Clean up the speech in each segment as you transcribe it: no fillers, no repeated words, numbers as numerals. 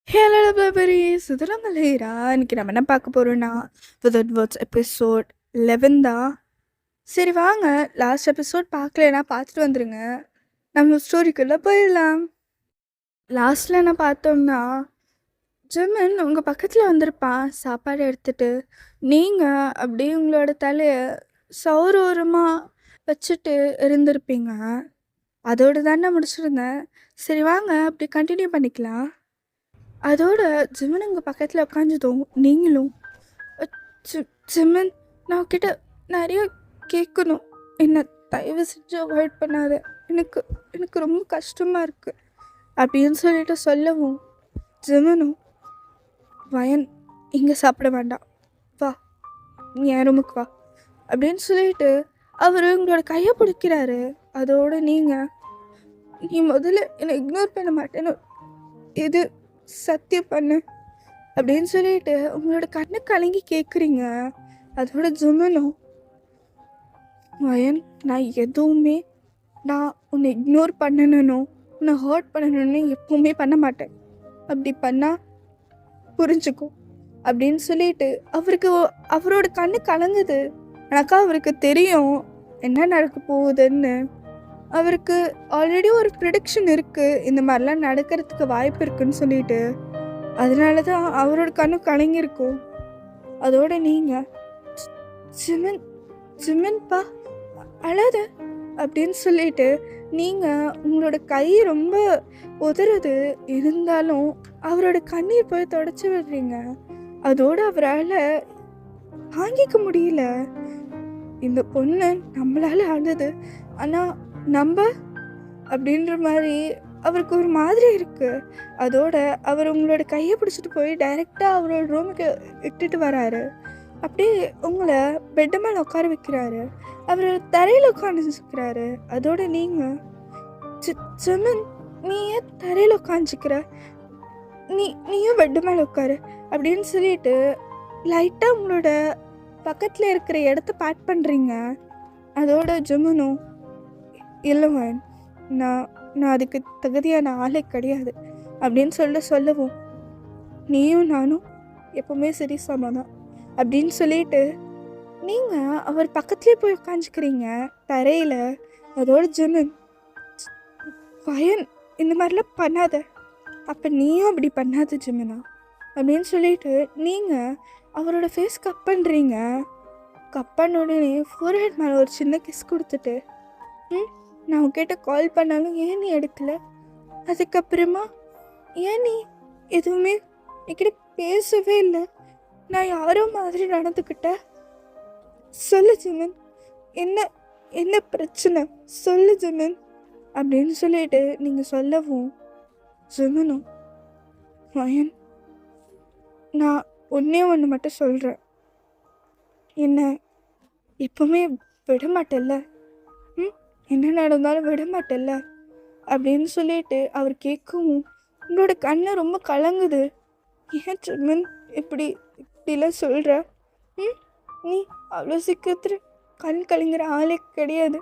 Hello பபரீஸ் இதெல்லாம் மல்லிரா இன்னைக்கு நம்ம என்ன பார்க்க போகிறோன்னா வித் வேர்ட்ஸ் எபிசோட் 11 தான். சரி வாங்க, லாஸ்ட் எபிசோட் பார்க்கலன்னா பார்த்துட்டு வந்துடுங்க. நம்ம ஸ்டோரிக்குள்ளே போயிடலாம். லாஸ்ட்டில் என்ன பார்த்தோம்னா, ஜிமின் உங்கள் பக்கத்தில் வந்திருப்பான் சாப்பாடு எடுத்துகிட்டு. நீங்கள் அப்படியே உங்களோட தலையை சௌரோரமாக வச்சுட்டு இருந்திருப்பீங்க. அதோடு தானே முடிச்சிருந்தேன். சரி வாங்க அப்படி கண்டினியூ பண்ணிக்கலாம். அதோட ஜிமன் உங்கள் பக்கத்தில் உட்காந்துதும் நீங்களும் ஜிமன் நான் கிட்ட நிறைய கேட்கணும், என்னை தயவு செஞ்சு அவாய்ட் பண்ணாத, எனக்கு எனக்கு ரொம்ப கஷ்டமாக இருக்குது அப்படின்னு சொல்லிட்டு சொல்லவும், ஜிமனும் வயன் இங்கே சாப்பிட வேண்டாம், வா நீ என் ரூமுக்கு வா அப்படின்னு சொல்லிட்டு அவர் உங்களோட கையை பிடிக்கிறாரு. அதோட நீங்கள் நீ முதல்ல என்னை இக்னோர் பண்ண மாட்டேன்னு இது சத்தியம் பண்ணு அப்படின்னு சொல்லிட்டு உங்களோட கண்ணை கலங்கி கேட்குறீங்க. அதோட ஜுமனும் வயன் நான் எதுவுமே நான் உன்னை இக்னோர் பண்ணணும், உன்னை ஹர்ட் பண்ணணும்னு எப்பவுமே பண்ண மாட்டேன், அப்படி பண்ணால் புரிஞ்சுக்கும் அப்படின்னு சொல்லிட்டு அவரோட கண்ணு கலங்குது. எனக்கா அவருக்கு தெரியும் என்ன நடக்க போகுதுன்னு. அவருக்கு ஆல்ரெடி ஒரு ப்ரிடிக்ஷன் இருக்குது, இந்த மாதிரிலாம் நடக்கிறதுக்கு வாய்ப்பு இருக்குன்னு சொல்லிட்டு. அதனால தான் அவரோட கண்ணு கலங்கியிருக்கும். அதோட நீங்கள் ஜிமன் ஜிமன்பா அழாத அப்படின்னு சொல்லிட்டு நீங்கள் உங்களோட கை ரொம்ப உதறது, இருந்தாலும் அவரோட கண்ணீர் போய் தொடச்சி விடுறீங்க. அதோடு அவரால் வாங்கிக்க முடியல. இந்த பொண்ணு நம்மளால அழுது, ஆனால் நம்ம அப்படின்ற மாதிரி அவருக்கு ஒரு மாதிரி இருக்குது. அதோட அவர் உங்களோட கையை பிடிச்சிட்டு போய் டைரெக்டாக அவரோட ரூமுக்கு இட்டுட்டு வராரு. அப்படியே உங்களை பெட்டு மேலே உட்கார வைக்கிறாரு, அவர் தரையில் உட்காந்துக்கிறாரு. அதோட நீங்கள் ஜிமன் நீ ஏன் தரையில் உட்காந்துக்கிற, நீயும் பெட்டு மேலே உட்காரு அப்படின்னு சொல்லிட்டு லைட்டாக உங்களோட பக்கத்தில் இருக்கிற இடத்த பேக் பண்ணுறீங்க. அதோட ஜிமனும் இல்லைவன் நான் அதுக்கு தகுதியான ஆளே கிடையாது அப்படின்னு சொல்லவும், நீயும் நானும் எப்பவுமே சரி சமதான் அப்படின்னு சொல்லிட்டு நீங்கள் அவர் பக்கத்துலேயே போய் உட்காந்துக்கிறீங்க தரையில். அதோட ஜிமன் பயன் இந்த மாதிரிலாம் பண்ணாத, அப்போ நீயும் அப்படி பண்ணாத ஜிமனா அப்படின்னு சொல்லிட்டு நீங்கள் அவரோட ஃபேஸ் கப் பண்ணுறீங்க. கப் பண்ண உடனே ஃபோர்ஹெட் மேலே ஒரு சின்ன கிஸ் கொடுத்துட்டு, நான் உங்ககிட்ட கால் பண்ணாலும் ஏன் நீ எடுக்கல, அதுக்கப்புறமா ஏன் நீ எதுவுமே என்கிட்ட பேசவே இல்லை, நான் யாரோ மாதிரி நடந்துக்கிட்ட, சொல்லு ஜிமன் என்ன என்ன பிரச்சனை சொல்லு ஜிமன் அப்படின்னு சொல்லிட்டு நீங்கள் சொல்லவும், ஜிமனும் வயன் நான் ஒன்றே ஒன்று மட்டும் சொல்கிறேன், என்ன எப்பவுமே விட மாட்டேல்ல, என்ன நடந்தாலும் விட மாட்டேல்ல அப்படின்னு சொல்லிட்டு அவர் கேட்கவும், உங்களோட கண்ணை ரொம்ப கலங்குது. ஏன் ஜிமன் இப்படிலாம் சொல்கிற, நீ அவ்வளோ சீக்கிரத்தில் கண் கலங்குற ஆளே கிடையாது,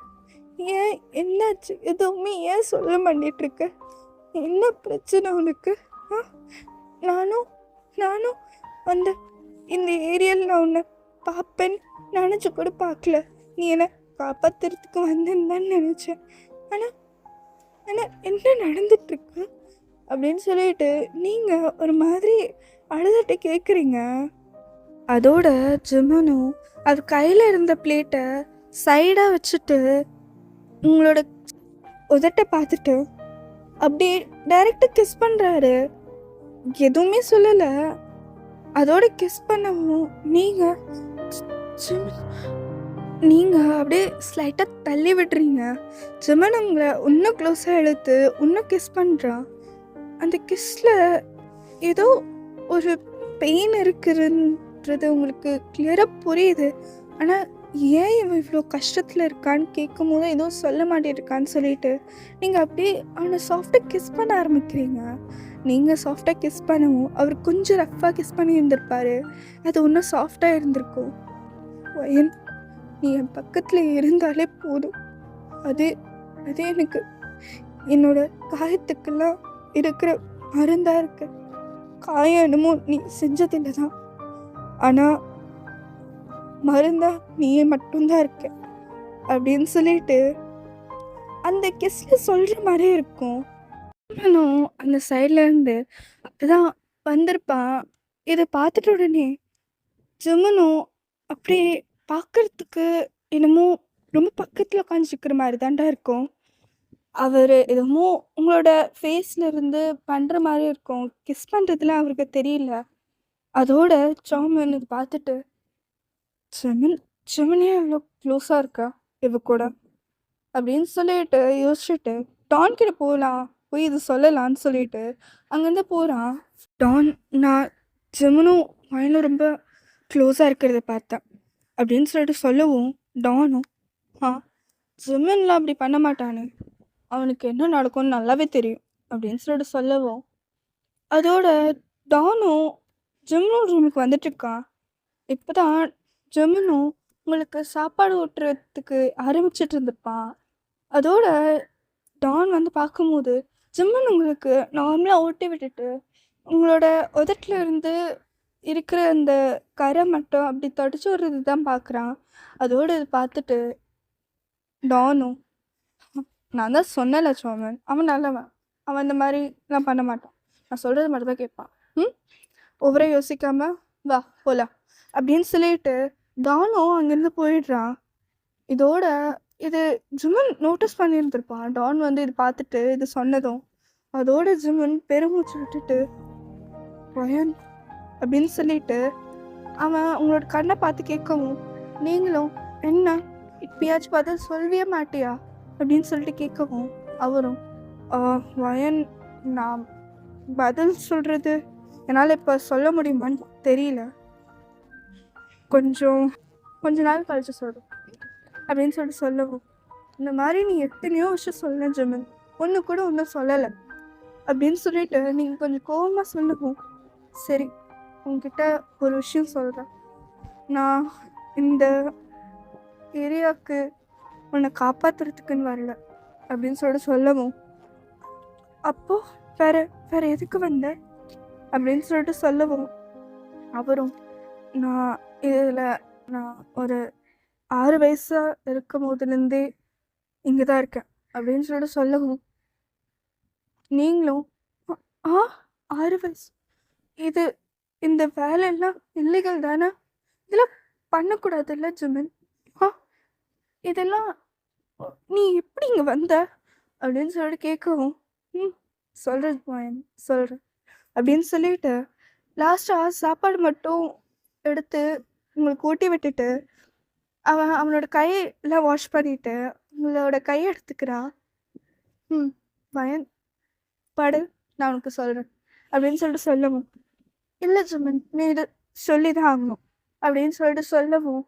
ஏன் என்னாச்சு எதுவுமே ஏன் சொல்ல மாட்டேட்ருக்க, என்ன பிரச்சனை உனக்கு, நானும் அந்த இந்த ஏரியாவில் நான் உன்னை பார்ப்பேன்னு நினச்சி கூட பார்க்கல, நீ என்னை காப்பாற்றுறதுக்கு வந்தேன்னு நினச்சேன், ஆனால் என்ன நடந்துட்டுருக்கு அப்படின்னு சொல்லிட்டு நீங்கள் ஒரு மாதிரி அழுதுட்டு கேட்குறீங்க. அதோட ஜிமனும் அது கையில் இருந்த பிளேட்டை சைடாக வச்சுட்டு உங்களோட உதட்டை பார்த்துட்டு அப்படியே டைரெக்டாக கிஸ் பண்ணுறாரு, எதுவுமே சொல்லலை. அதோட கிஸ் பண்ணவும் நீங்கள் அப்படியே ஸ்லைட்டாக தள்ளி விடுறீங்க. ஜிமன் உங்களை இன்னும் க்ளோஸாக இழுத்து இன்னும் கிஸ் பண்ணுறான். அந்த கிஸ்ஸில் ஏதோ ஒரு பெயின் இருக்குதுன்றது உங்களுக்கு கிளியராக புரியுது. ஆனால் ஏன் இவன் இவ்வளோ கஷ்டத்தில் இருக்கான்னு கேட்கும் போது எதுவும் சொல்ல மாட்டேருக்கான்னு சொல்லிட்டு நீங்கள் அப்படியே அவனை சாஃப்டாக கிஸ் பண்ண ஆரம்பிக்கிறீங்க. நீங்கள் சாஃப்டாக கிஸ் பண்ணவும் அவர் கொஞ்சம் ரஃப்பாக கிஸ் பண்ணி இருந்திருப்பார், அது இன்னும் சாஃப்டாக இருந்திருக்கும். வயன் நீ என் பக்கத்தில் இருந்தாலே போதும், அது எனக்கு என்னோட காயத்துக்கெல்லாம் இருக்கிற மருந்தாக இருக்கு காயம் என்னமோ நீ செஞ்சதில்லை தான். ஆனால் மருந்தா நீ மட்டும்தான் இருக்க அப்படின்னு சொல்லிட்டு அந்த கிஸ்ல சொல்கிற மாதிரியே இருக்கும். அவனும் அந்த சைட்லேருந்து அப்பதான் வந்திருப்பான். இதை பார்த்துட்ட உடனே ஜிம்மனும் அப்படியே பார்க்கறதுக்கு என்னமோ ரொம்ப பக்கத்தில் உட்காந்துருக்கிற மாதிரி தான்டா இருக்கும். அவர் என்னமோ உங்களோட ஃபேஸில் இருந்து பண்ணுற மாதிரி இருக்கும். கிஸ் பண்ணுறதுலாம் அவருக்கு தெரியல. அதோட சாமன் இது பார்த்துட்டு ஜெமின் ஜெமினியே அவ்வளோ க்ளோஸாக இருக்கா இவ கூட அப்படின்னு சொல்லிட்டு யோசிச்சுட்டு டான் கிட்ட போகலாம், போய் இது சொல்லலான்னு சொல்லிட்டு அங்கேருந்து போகிறான். டான் நான் ஜெமினும் வயலும் ரொம்ப க்ளோஸாக இருக்கிறத பார்த்தேன் அப்படின்னு சொல்லிட்டு சொல்லவும் டானும் ஜெமின்லாம் அப்படி பண்ண மாட்டானு, அவனுக்கு என்ன நடக்கும்னு நல்லாவே தெரியும் அப்படின்னு சொல்லிட்டு சொல்லவும் அதோட டானும் ஜெமினோட ரூமுக்கு வந்துட்டுருக்கான். இப்போ தான் ஜெமினும் உங்களுக்கு சாப்பாடு ஊட்டுறதுக்கு ஆரம்பிச்சிட்டு இருந்திருப்பான். அதோட டான் வந்து பார்க்கும்போது ஜிம்மன் உங்களுக்கு நார்மலாக ஊட்டி விட்டுட்டு உங்களோட உதட்டில் இருந்து இருக்கிற அந்த கரை மட்டும் அப்படி தொடச்சி விடுறது தான் பார்க்குறான். அதோடு இது பார்த்துட்டு டானும் நான் தான் சொன்னல சோமன், அவன் நல்லவன், அவன் இந்த மாதிரிலாம் பண்ண மாட்டான், நான் சொல்கிறது மட்டும் தான் கேட்பான், ஒவ்வொரு யோசிக்காம வா போகலாம் அப்படின்னு சொல்லிட்டு டானும் அங்கேருந்து போயிடுறான். இதோட இது ஜிம்மன் நோட்டீஸ் பண்ணியிருந்திருப்பான். டான் வந்து இது பார்த்துட்டு இது சொன்னதும் அதோட ஜிம்மன் பெருமூச்சு விட்டுட்டு வயன் அப்படின்னு சொல்லிட்டு அவன் உங்களோட கண்ணை பார்த்து கேட்கவும் நீங்களும் என்ன இப்பயாச்சும் பதில் சொல்லவே மாட்டியா அப்படின்னு சொல்லிட்டு கேட்கவும் அவரும் வயன் நான் பதில் சொல்கிறது என்னால் இப்போ சொல்ல முடியுமான்னு தெரியல, கொஞ்ச நாள் கழிச்சு சொல்கிறோம் அப்படின்னு சொல்லிட்டு சொல்லவும் இந்த மாதிரி நீ எத்தனையோ விஷயம் சொல்ல ஜெமின், ஒன்று கூட ஒன்றும் சொல்லலை அப்படின்னு சொல்லிட்டு நீங்கள் கொஞ்சம் கோபமாக சொல்லவும் சரி உங்ககிட்ட ஒரு விஷயம் சொல்கிறேன், நான் இந்த ஏரியாவுக்கு உன்னை காப்பாற்றுறதுக்குன்னு வரல அப்படின்னு சொல்லிட்டு சொல்லவும் அப்போ வேற வேற எதுக்கு வந்த அப்படின்னு சொல்லிட்டு சொல்லவும் அவரும் நான் இதில் நான் ஒரு 6 வயசாக இருக்கும் போதுலேருந்தே இங்கே தான் இருக்கேன் அப்படின்னு சொல்லிட்டு சொல்லவும் நீங்களும் 6 வயசு இது இந்த வேலையெல்லாம் இல்லீகல் தானே, இதெல்லாம் பண்ணக்கூடாதுல்ல ஜிமின், இதெல்லாம் நீ எப்படி இங்கே வந்த அப்படின்னு சொல்லிட்டு கேட்கவும் சொல்கிறேன் சொல்கிறேன் அப்படின்னு சொல்லிட்டு லாஸ்ட்டாக சாப்பாடு மட்டும் எடுத்து உங்களுக்கு ஊட்டி விட்டுட்டு அவனோட கையெல்லாம் வாஷ் பண்ணிட்டு உங்களோட கையை எடுத்துக்கிறா. வயன் படு நான் உனக்கு சொல்கிறேன் அப்படின்னு சொல்லிட்டு சொல்லவும் இல்லை ஜிம்மன் நீ இது சொல்லி தான் ஆகணும் அப்படின்னு சொல்லிட்டு சொல்லவும்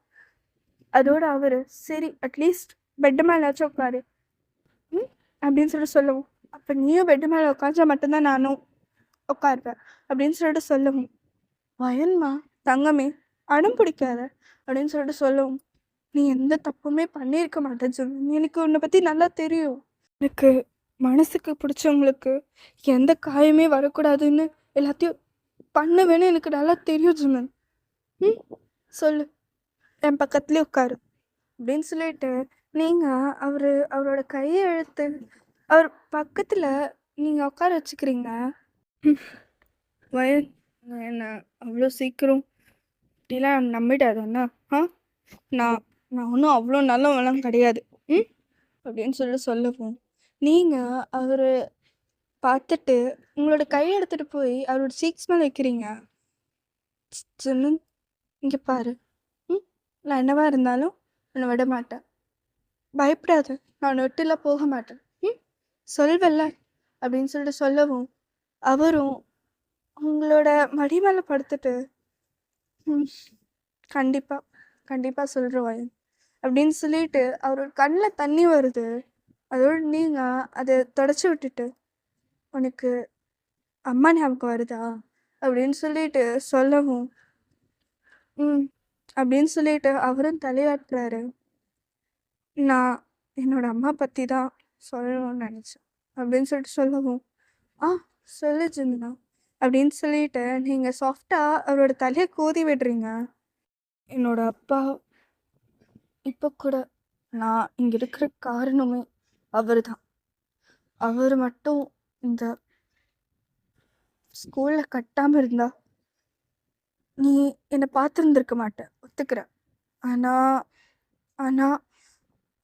அதோட அவர் சரி அட்லீஸ்ட் பெட்டு மேலேயாச்சும் உட்காரு அப்படின்னு சொல்லிட்டு சொல்லவும் அப்போ நீயும் பெட்டு மேலே உட்காந்தா மட்டும்தான் நானும் உட்காருவேன் அப்படின்னு சொல்லிட்டு சொல்லவும் வயன்மா தங்கமே அடம் பிடிக்காத அப்படின்னு சொல்லிட்டு சொல்லவும் நீ எந்த தப்புமே பண்ணியிருக்க மாட்டேன்னு சொல்லு, எனக்கு உன்னை பற்றி நல்லா தெரியும், எனக்கு மனசுக்கு பிடிச்சவங்களுக்கு எந்த காயமே வரக்கூடாதுன்னு எல்லாத்தையும் பண்ணுவேன்னு எனக்கு நல்லா தெரியும் ஜிமன், சொல்லு என் பக்கத்துலேயே உட்காரு அப்படின்னு சொல்லிட்டு நீங்கள் அவரோட கையை இழுத்து அவர் பக்கத்தில் நீங்கள் உட்கார வச்சுக்கிறீங்க. வயன் என்ன அவ்வளோ சீக்கிரம் இப்படிலாம் நம்பிடாதண்ணா, நான் ஒன்றும் அவ்வளோ நல்லவெல்லாம் கிடையாது அப்படின்னு சொல்லவும் நீங்கள் அவர் பார்த்துட்டு உங்களோட கையை எடுத்துகிட்டு போய் அவரோட சீக்ஸ் மேலே வைக்கிறீங்க. இங்கே பாரு, நான் என்னவா இருந்தாலும் உன்னை விட மாட்டேன், பயப்படாது, நான் உன்னை விட்டுலாம் போக மாட்டேன், சொல்வல்ல அப்படின்னு சொல்லிட்டு சொல்லவும் அவரும் உங்களோட மடி மேலே படுத்துட்டு கண்டிப்பாக கண்டிப்பாக சொல்கிறேன் அப்படின்னு சொல்லிட்டு அவரோட கண்ணில் தண்ணி வருது. அதோடு நீங்கள் அதை தொடச்சி விட்டுட்டு உனக்கு அம்மா ஞாபகம் வருதா அப்படின்னு சொல்லிட்டு சொல்லவும் அப்படின்னு சொல்லிட்டு அவரும் தலையாட்டுறாரு. நான் என்னோட அம்மா பற்றி தான் சொல்லணும்னு நினச்சேன் அப்படின்னு சொல்லிட்டு சொல்லவும் சொல்லு ஜிம்னா அப்படின்னு சொல்லிட்டு நீங்க சாஃப்டா அவரோட தலையை கோதி விடுறீங்க. என்னோட அப்பா இப்போ கூட நான் இங்க இருக்கிற காரணமே அவர்தான். அவர் மட்டும் இந்த ஸ்கூல்ல கட்டாம இருந்தா நீ என்னை பார்த்துருந்துருக்க மாட்டேன், ஒத்துக்கிறேன். ஆனா ஆனா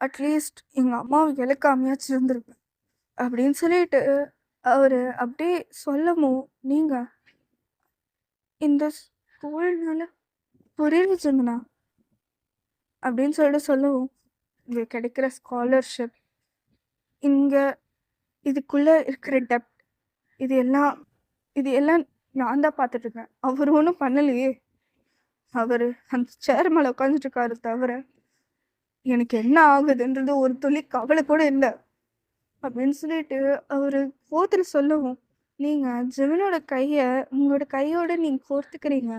அட்லீஸ்ட் எங்க அம்மாவை இழக்காமையாச்சும் இருந்திருப்பேன் அப்படின்னு சொல்லிட்டு அவரு அப்படியே சொல்லவும், நீங்க இந்த ஸ்கூல்னால புரியல ஜமுனா அப்படின்னு சொல்லிட்டு சொல்லவும், இங்க கிடைக்கிற ஸ்காலர்ஷிப், இங்க இதுக்குள்ள இருக்கிற டெப்ட், இது எல்லாம் இது எல்லாம் நான் தான் பார்த்துட்டு இருக்கேன். அவர் ஒன்றும் பண்ணலையே. அவர் அந்த சேர் மேலே உட்காந்துட்டு இருக்காரு தவிர எனக்கு என்ன ஆகுதுன்றது ஒரு துளி கவலை கூட இல்லை அப்படின்னு சொல்லிட்டு அவரு கோத்துல சொல்லவும், நீங்க ஜெமினோட கையை உங்களோட கையோட நீங்க கோர்த்துக்கிறீங்க.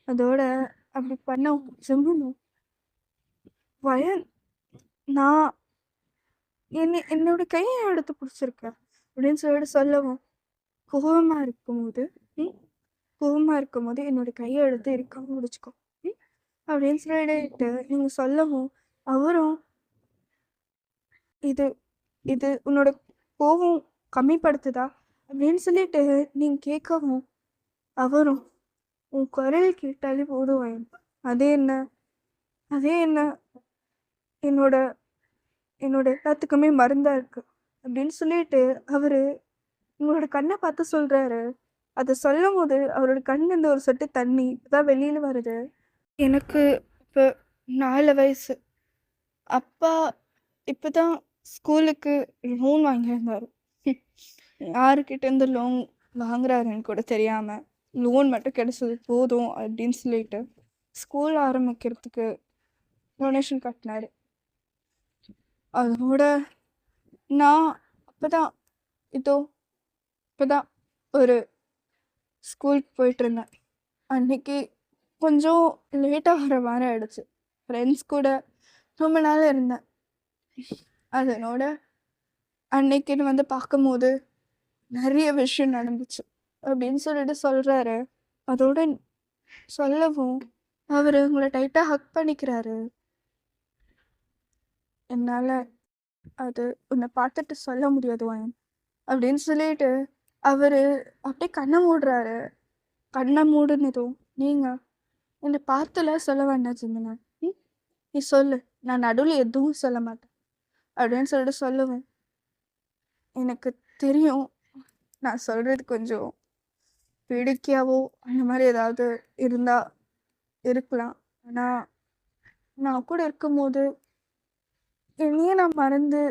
அதோட அப்படி பண்ண ஜெமினும் வயன் நான் என்னோட கையை எடுத்து பிடிச்சிருக்கேன் அப்படின்னு சொல்லிட்டு சொல்லவும், கோவமா இருக்கும்போது கோவமா இருக்கும்போது என்னோட கையை எடுத்து இருக்காம முடிச்சுக்கோ அப்படின்னு சொல்லிட்டு நீங்க சொல்லவும், அவரும் இது இது உன்னோட கோவம் கம்மிப்படுத்துதா அப்படின்னு சொல்லிட்டு நீங்க கேட்கவும், அவரும் உன் குரல் கேட்டாலே போதும், அதே என்ன அதே என்ன என்னோட என்னோட எல்லாத்துக்குமே மருந்தா இருக்கு அப்படின்னு சொல்லிட்டு அவரு உங்களோட கண்ணை பார்த்து சொல்றாரு. அதை சொல்லும் போது அவரோட கண்ணுல இருந்து ஒரு சொட்டு தண்ணி தான் வெளியில வருது. எனக்கு இப்போ 4 வயசு. அப்பா இப்பதான் ஸ்கூலுக்கு லோன் வாங்கியிருந்தாரு. யாருக்கிட்ட இருந்து லோன் வாங்குறாருன்னு கூட தெரியாம லோன் மட்டும் கிடைச்சது போதும் அப்படின்னு சொல்லிட்டு ஸ்கூல் ஆரம்பிக்கிறதுக்கு டொனேஷன் கட்டினாரு. அதோட நான் அப்பதான் இப்பதான் ஒரு ஸ்கூலுக்கு போயிட்டு இருந்தேன். அன்னைக்கு கொஞ்சம் லேட்டாக வர மாதிரி ஆயிடுச்சு. ஃப்ரெண்ட்ஸ் கூட ரொம்ப நாள் இருந்தேன். அதனோட அன்னைக்குன்னு வந்து பார்க்கும்போது நிறைய விஷயம் நடந்துச்சு அப்படின்னு சொல்லிட்டு சொல்றாரு. அதோட சொல்லவும் அவர் உங்களை டைட்டா ஹக் பண்ணிக்கிறாரு. என்னால அது உன்னை பார்த்துட்டு சொல்ல முடியாது அப்படின்னு சொல்லிட்டு அவரு அப்படியே கண்ணை மூடுறாரு. கண்ணை மூடுனதும், நீங்க என்னை பார்த்துல சொல்ல வேண்டாம் ஜிமினா, நீ சொல்லு, நான் நடுவில் எதுவும் சொல்ல மாட்டேன் அப்படின்னு சொல்லிட்டு சொல்லுவேன். எனக்கு தெரியும் நான் சொல்றது கொஞ்சம் பிடிக்காவோ அந்த மாதிரி ஏதாவது இருந்தா இருக்கலாம். ஆனா நான் கூட இருக்கும்போது என்னையே நான் மறந்து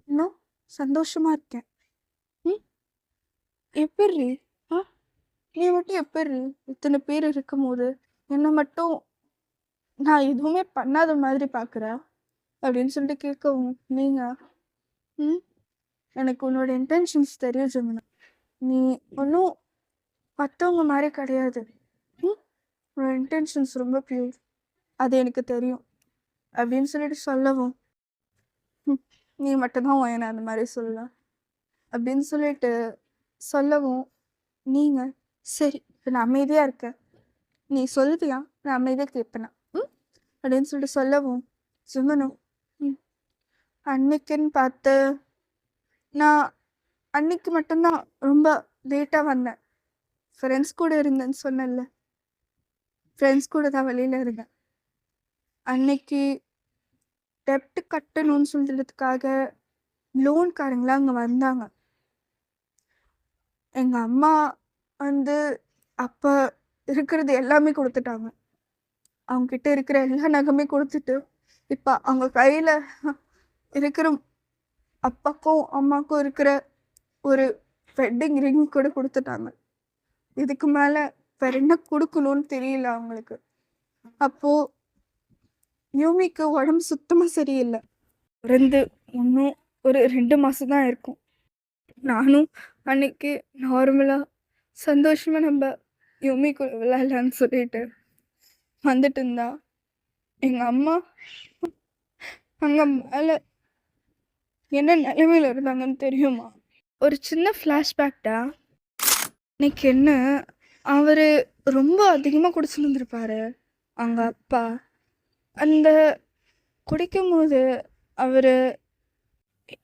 இன்னும் சந்தோஷமா இருக்கேன். எப்படி நீ மட்டும் எப்படி இத்தனை பேர் இருக்கும்போது என்னை மட்டும் நான் எதுவுமே பண்ணாத மாதிரி பார்க்குற அப்படின்னு சொல்லிட்டு கேட்கவும், நீங்க எனக்கு உன்னோட இன்டென்ஷன்ஸ் தெரியும் ஜெமினா. நீ ஒன்றும் மற்றவங்க மாதிரி கிடையாது. உன்னோட இன்டென்ஷன்ஸ் ரொம்ப பியூர், அது எனக்கு தெரியும் அப்படின்னு சொல்லிட்டு சொல்லவும், நீ மட்டும்தான் என்ன அந்த மாதிரி சொல்லலாம் அப்படின்னு சொல்லிட்டு சொல்லவும், நீங்க சரி இப்போ நான் அமைதியாக இருக்கேன், நீ சொல்வியா, நான் அமைதியாக கேட்பேனா அப்படின்னு சொல்லிட்டு சொல்லவும், ஜெமினும் அன்னைக்குன்னு பார்த்து நான் அன்னைக்கு மட்டும்தான் ரொம்ப லேட்டாக வந்தேன். ஃப்ரெண்ட்ஸ் கூட இருந்தேன்னு சொன்னேன்ல, ஃப்ரெண்ட்ஸ் கூட தான் வெளியில் இருந்தேன். அன்னைக்கு டெப்ட் கட்டணும்னு சொல்றதுக்காக லோன்காரங்களாம் அங்கே வந்தாங்க. எங்கள் அம்மா வந்து அப்போ இருக்கிறது எல்லாமே கொடுத்துட்டாங்க. அவங்கக்கிட்ட இருக்கிற எல்லா நகையுமே கொடுத்துட்டு இப்போ அவங்க கையில் இருக்கிற அப்பாக்கும் அம்மாக்கும் இருக்கிற ஒரு வெட்டிங் ரிங் கூட கொடுத்துட்டாங்க. இதுக்கு மேலே வேற என்ன கொடுக்கணும்னு தெரியல அவங்களுக்கு. அப்போது யூமிக்கு உடம்பு சுத்தமாக சரியில்லை. பிறந்து இன்னும் ஒரு 2 மாதம் தான் இருக்கும். நானும் அன்னைக்கு நார்மலாக சந்தோஷமாக நம்ம யூமிக்கு விளையாடலான்னு சொல்லிட்டு வந்துட்டு இருந்தா எங்கள் அம்மா அங்கே மேலே என்ன நிலைமையில் இருந்தாங்கன்னு தெரியுமா? ஒரு சின்ன ஃப்ளாஷ்பேக்டா, இன்னைக்கு என்ன, அவரு ரொம்ப அதிகமா குடிச்சுட்டு இருந்திருப்பாரு. அவங்க அப்பா. அந்த குடிக்கும்போது அவரு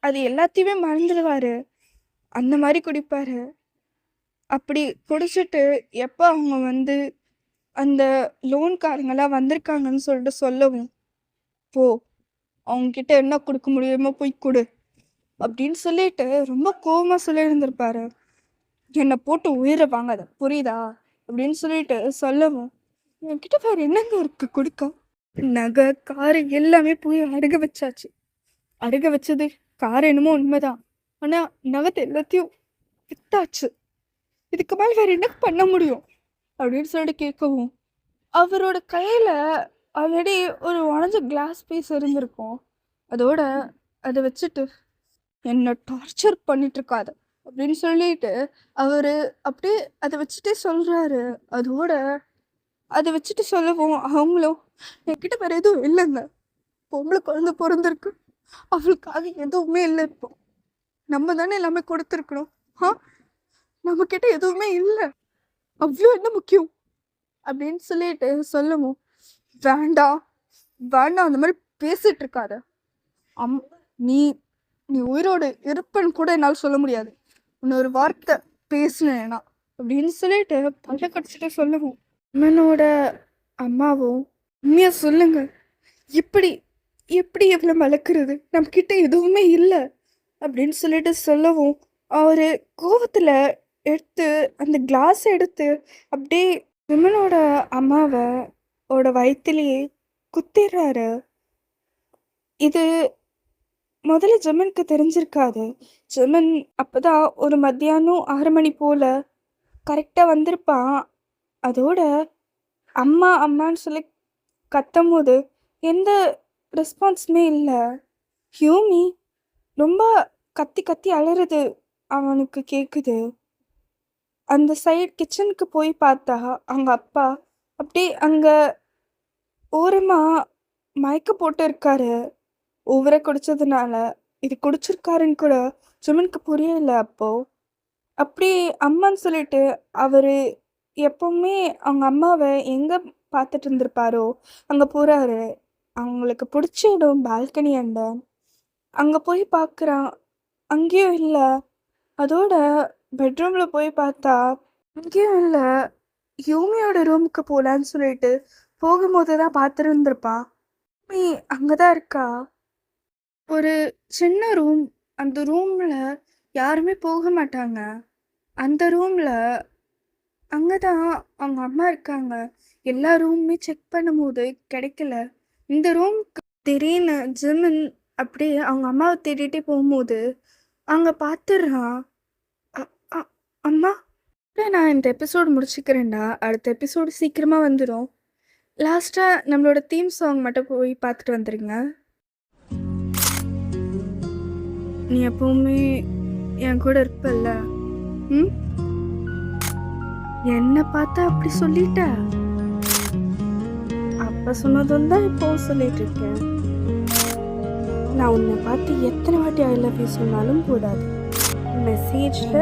அது எல்லாத்தையுமே மறந்துடுவாரு. அந்த மாரி குடிப்பாரு. அப்படி குடிச்சிட்டு எப்ப அவங்க வந்து அந்த லோன்காரங்கலாம் வந்திருக்காங்கன்னு சொல்லிட்டு சொல்லவும், "போ, அவங்ககிட்ட என்ன குடுக்க முடியுமோ போய் குடு." அப்படின்னு சொல்லிட்டு ரொம்ப கோவமா சொல்லியிருந்திருப்பாரு. "என்ன போட்டு உயிர வாங்காத, புரியுதா?" அப்படின்னு சொல்லிட்டு சொல்லவும், "என்கிட்ட வேற என்னங்க இருக்கு குடுக்க?" நகை, காரு எல்லாமே போய் அடகு வச்சாச்சு. அடகு வச்சது கார் என்னமோ உண்மைதான். ஆனா நகத்தை எல்லாத்தையும் வித்தாச்சு. இதுக்கு மேல வேற என்ன பண்ண முடியும்? அப்படின்னு சொல்லிட்டு கேட்கவும், அவரோட கையில ஆல்ரெடி ஒரு உடஞ்ச கிளாஸ் பீஸ் இருந்திருக்கும். அதோட அதை வச்சுட்டு என்ன டார்ச்சர் பண்ணிட்டு இருக்காத அப்படின்னு சொல்லிட்டு அவரு அப்படியே அதை வச்சுட்டே சொல்றாரு. அதோட அதை வச்சுட்டு சொல்லவும் அவங்களும், என்கிட்ட வேற எதுவும் இல்லைங்க, பொம்பளை குழந்தை பிறந்திருக்கு, அவளுக்காக எதுவுமே இல்லை, இப்போ நம்ம தானே எல்லாமே கொடுத்துருக்கணும். நம்ம கிட்ட எதுவுமே இல்லை, அவ்வளோ என்ன முக்கியம் அப்படின்னு சொல்லிட்டு சொல்லவும், வேண்டாம் வேண்டாம், அந்த மாதிரி பேசிட்டு இருக்காத. நீ நீ உயிரோடு இருப்பன்னு கூட என்னால் சொல்ல முடியாது, இன்னொரு வார்த்தை பேசினேனா அப்படின்னு சொல்லிட்டு பல்ல கடிச்சிட்டு சொல்லவும், அம்மனோட அம்மாவும், உண்மையா சொல்லுங்க, எப்படி எப்படி எவ்வளோ வளர்க்குறது, நம்ம கிட்ட எதுவுமே இல்லை அப்படின்னு சொல்லிட்டு சொல்லவும், அவரு கோவத்துல எடுத்து அந்த கிளாஸ் எடுத்து அப்படியே விமனோட அம்மாவை ஓட வயிற்றுலேயே குத்திடுறாரு. இது முதல்ல ஜெமனுக்கு தெரிஞ்சிருக்காது. ஜெமன் அப்பதான் ஒரு மத்தியானம் 6 மணி போல கரெக்டாக வந்திருப்பான். அதோட அம்மா அம்மான்னு சொல்லி கத்தும் போது எந்த ரெஸ்பான்ஸுமே இல்லை. ஹியூமி ரொம்ப கத்தி கத்தி அலறது அவனுக்கு கேட்குது. அந்த சைடு கிச்சனுக்கு போய் பார்த்தா அவங்க அப்பா அப்படியே அங்கே ஓரமாக மயக்க போட்டு இருக்காரு. ஓவராக குடிச்சதுனால இது குடிச்சிருக்காருன்னு கூட ஜெமனுக்கு புரியல. அப்போ அப்படி அம்மான்னு சொல்லிட்டு அவர் எப்பவுமே அவங்க அம்மாவை எங்கே பார்த்துட்டு இருந்திருப்பாரோ அங்கே போகிறாரு. அவங்களுக்கு பிடிச்ச இடம் பால்கனி அண்ட. அங்கே போய் பார்க்குறான், அங்கேயும் இல்லை. அதோட பெட்ரூமில் போய் பார்த்தா அங்கேயும் இல்லை. யூமியோட ரூமுக்கு போகலான்னு சொல்லிட்டு போகும்போது தான் பார்த்துருந்துருப்பான். யூமி அங்கே தான் இருக்கா. ஒரு சின்ன ரூம். அந்த ரூமில் யாருமே போக மாட்டாங்க. அந்த ரூமில் அங்கே தான் அவங்க அம்மா இருக்காங்க. எல்லா ரூமுமே செக் பண்ணும்போது கிடைக்கல. இந்த ரூம்க்கு திடீர்னு ஜெமன் அப்படியே அவங்க அம்மாவை தேடிட்டே போகும்போது அங்கே பார்த்துடுறான். அம்மா, நான் இந்த எபிசோடு முடிச்சுக்கிறேன்டா. அடுத்த எபிசோடு சீக்கிரமாக வந்துடும். லாஸ்ட்டாக நம்மளோட தீம் சாங் மட்டும் போய் பார்த்துட்டு வந்துடுங்க. நீ எப்பவுமே என் கூட இருப்பல்ல? ம், என்ன பார்த்தா அப்படி சொல்லிட்ட? அப்ப சொன்னதும் தான் இப்போ சொல்லிட்டு இருக்கேன். நான் உன்னை பார்த்து எத்தனை வாட்டி ஐ லவ் யூ சொன்னாலும் போதாது. மெசேஜில்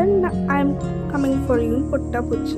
ஐ எம் கம்மிங் ஃபார் யூன்னு போட்டா போச்சு.